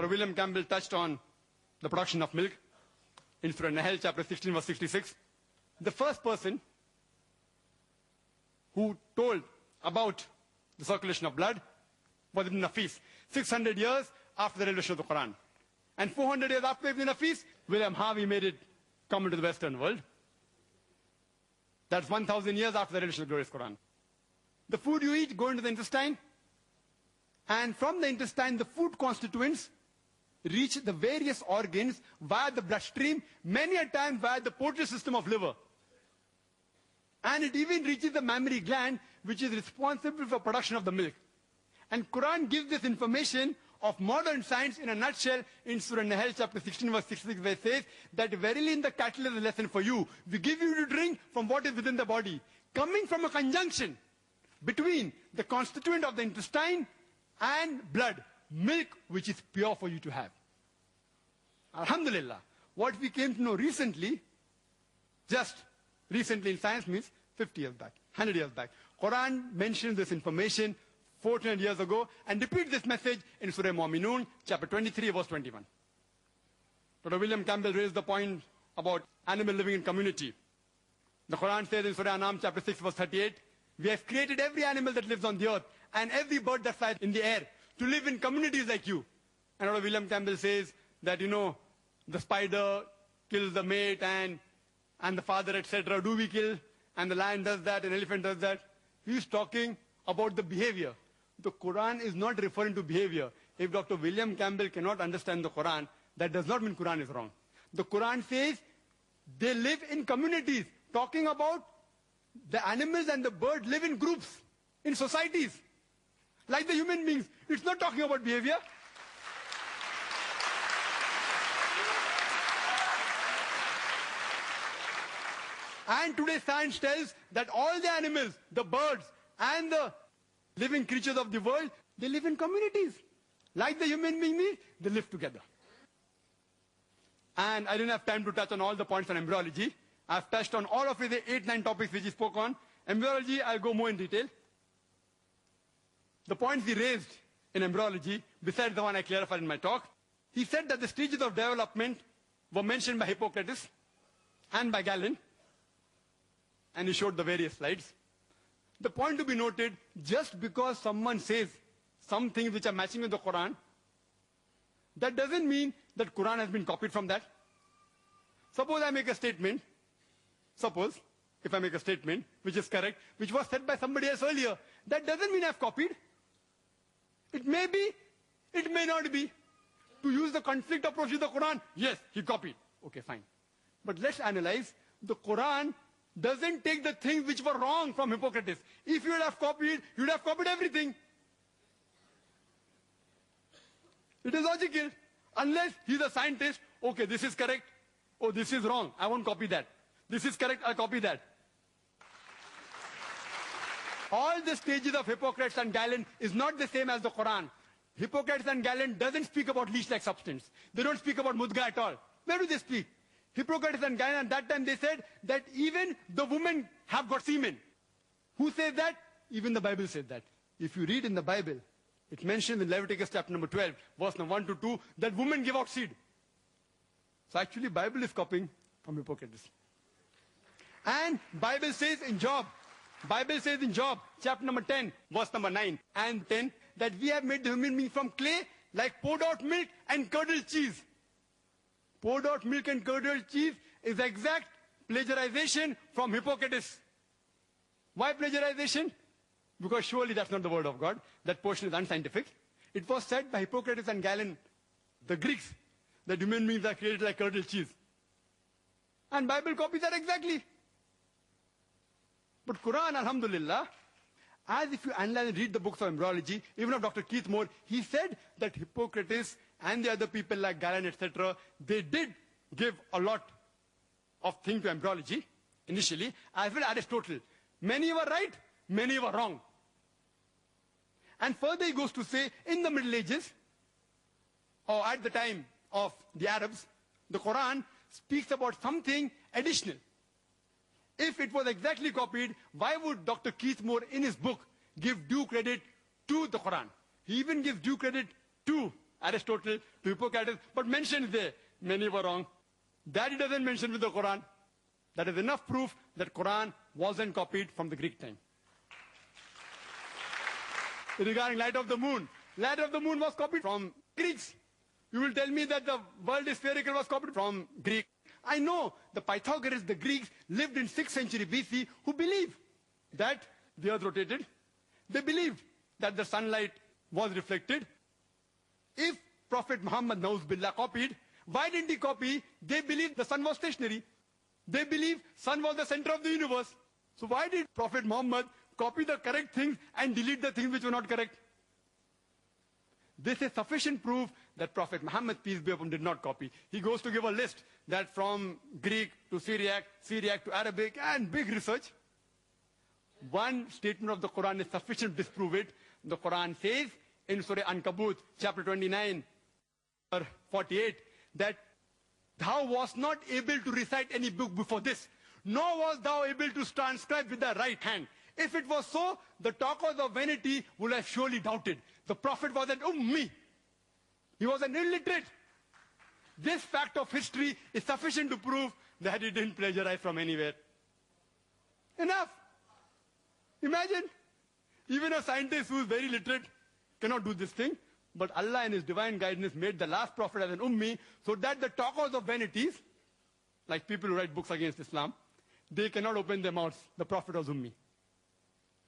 Dr. William Campbell touched on the production of milk in Surah Nahl, chapter 16, verse 66. The first person who told about the circulation of blood was Ibn Nafis, 600 years after the revelation of the Quran. And 400 years after Ibn Nafis, William Harvey made it come into the Western world. That's 1,000 years after the revelation of the glorious Quran. The food you eat go into the intestine, and from the intestine, the food constituents reach the various organs via the bloodstream, many a time via the portal system of liver. And it even reaches the mammary gland, which is responsible for production of the milk. And Quran gives this information of modern science in a nutshell in Surah Nahl, chapter 16, verse 66, where it says that verily in the cattle is a lesson for you. We give you to drink from what is within the body, coming from a conjunction between the constituent of the intestine and blood, milk which is pure for you to have. Alhamdulillah, what we came to know recently, just recently in science means 50 years back, 100 years back. Quran mentions this information 400 years ago and repeats this message in Surah Mu'minun, chapter 23, verse 21. Dr. William Campbell raised the point about animal living in community. The Quran says in Surah Anam, chapter 6, verse 38, we have created every animal that lives on the earth and every bird that flies in the air to live in communities like you. And Dr. William Campbell says that, the spider kills the mate and the father, etc. Do we kill? And the lion does that, an elephant does that. He's talking about the behavior. The Quran is not referring to behavior. If Dr. William Campbell cannot understand the Quran, that does not mean Quran is wrong. The Quran says they live in communities, talking about the animals and the birds live in groups, in societies, like the human beings. It's not talking about behavior. And today science tells that all the animals, the birds and the living creatures of the world, they live in communities. Like the human being, they live together. And I didn't have time to touch on all the points on embryology. I've touched on all of the 8-9 topics which he spoke on. Embryology, I'll go more in detail. The points he raised in embryology, besides the one I clarified in my talk, he said that the stages of development were mentioned by Hippocrates and by Galen. And he showed the various slides. The point to be noted, just because someone says some things which are matching with the Quran, that doesn't mean that Quran has been copied from that. Suppose I make a statement, if I make a statement which is correct, which was said by somebody else earlier, that doesn't mean I've copied. It may be, it may not be. To use the conflict approach to the Quran, yes, he copied. Okay, fine. But let's analyze. The Quran doesn't take the things which were wrong from Hippocrates. If you would have copied, you would have copied everything. It is logical. Unless he's a scientist, okay, this is correct. Oh, this is wrong. I won't copy that. This is correct. I'll copy that. All the stages of Hippocrates and Galen is not the same as the Quran. Hippocrates and Galen doesn't speak about leech-like substance. They don't speak about mudga at all. Where do they speak? Hippocrates and Galen at that time they said that even the women have got semen. Who says that? Even the Bible said that. If you read in the Bible, it mentions in Leviticus chapter number 12, verse number 1 to 2, that women give out seed. So actually Bible is copying from Hippocrates. And Bible says in Job, chapter number 10, verse number 9 and 10, that we have made the human being from clay like poured out milk and curdled cheese. Poured out milk and curdled cheese is exact plagiarization from Hippocrates. Why plagiarization? Because surely that's not the word of God. That portion is unscientific. It was said by Hippocrates and Galen, the Greeks, that human beings are created like curdled cheese. And Bible copies that exactly. But Quran, alhamdulillah, as if you analyze and read the books of embryology, even of Dr. Keith Moore, he said that Hippocrates and the other people like Galen, etc., they did give a lot of things to embryology initially, as well as Aristotle. Many were right, many were wrong. And further he goes to say, in the Middle Ages, or at the time of the Arabs, the Quran speaks about something additional. If it was exactly copied, why would Dr. Keith Moore in his book give due credit to the Quran? He even gives due credit to Aristotle to Hippocrates, but mentioned there. Many were wrong. That he doesn't mention with the Quran. That is enough proof that Quran wasn't copied from the Greek time. Regarding light of the moon was copied from Greeks. You will tell me that the world is spherical was copied from Greek. I know the Pythagoras, the Greeks, lived in 6th century BC, who believe that the earth rotated. They believed that the sunlight was reflected. If Prophet Muhammad Na'uz copied, why didn't he copy? They believed the sun was stationary. They believed sun was the center of the universe. So why did Prophet Muhammad copy the correct things and delete the things which were not correct? This is sufficient proof that Prophet Muhammad, peace be upon him, did not copy. He goes to give a list that from Greek to Syriac, Syriac to Arabic, and big research. One statement of the Quran is sufficient to disprove it. The Quran says in Surah Ankabut, chapter 29, or 48, that thou wast not able to recite any book before this, nor was thou able to transcribe with the right hand. If it was so, the talkers of vanity would have surely doubted. The Prophet was an ummi. He was an illiterate. This fact of history is sufficient to prove that he didn't plagiarize from anywhere. Enough. Imagine, even a scientist who is very literate cannot do this thing. But Allah in His divine guidance made the last prophet as an ummi, so that the talkers of vanities, like people who write books against Islam, they cannot open their mouths. The Prophet was ummi.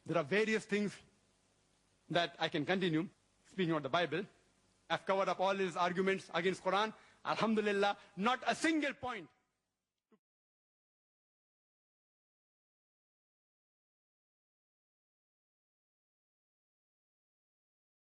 There are various things that I can continue, speaking of the Bible. I've covered up all his arguments against Quran. Alhamdulillah, not a single point